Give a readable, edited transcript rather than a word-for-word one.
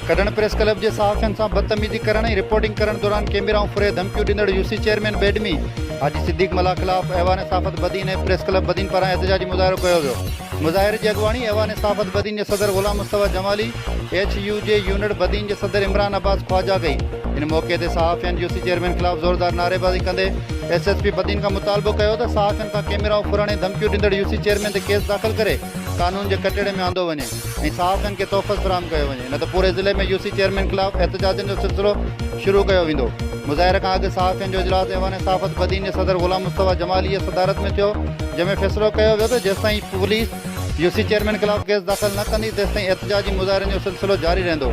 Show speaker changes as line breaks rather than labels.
कॾहिं press club जे सहाफ़ियुनि सां बदतमीज़ी करण ऐं रिपोर्टिंग करण दौरान कैमराऊं फुरे धमकियूं ॾींदड़ यूसी चेयरमैन बेडमी हाजी सिद्दीक मलाह खिलाफ़ ऐवान सहाफ़त बदीन ऐं प्रेस क्लब बदीन पारां एहतजाजी मुज़ाहिरो कयो वियो। मुज़ाहिरे जी अॻुवाणी ऐवान सहाफ़त बदीन जे सदर ग़ुलाम मुस्तफ़ा जमाली HU जे यूनिट बदीन जे सदर इमरान अब्बास ख्वाजा कई। इन मौक़े ते सहाफ़ियुनि यूसी चेयरमैन खिलाफ़ ज़ोरदार नारेबाज़ी कंदे SSP बदीन खां मुतालबो कयो त सहाफ़ियुनि खां कैमराऊं फुरण ऐं धमकियूं ॾींदड़ यूसी चेयरमैन ते केस दाख़िल करे कानून जे कटिड़े में आंदो वञे ऐं सहाफ़ियुनि खे तोहफ़त फ़राहम कयो वञे, न त पूरे ज़िले में यूसी चेयरमैन खिलाफ़ एहतजाजनि जो सिलसिलो शुरू कयो वेंदो। मुज़ाहिरे खां अॻु सहाफ़ियुनि जो इजलास ऐवान सहाफ़त बदीन जे सदर ग़ुलाम मुस्तफ़ा जमाली जी सदारत में थियो, जंहिंमें फ़ैसिलो कयो वियो त जेसिताईं पुलिस यूसी चेयरमैन खिलाफ़ केस दाख़िल न कंदी तेसिताईं एहतजाजी मुज़ाहिरनि जो सिलसिलो जारी रहंदो।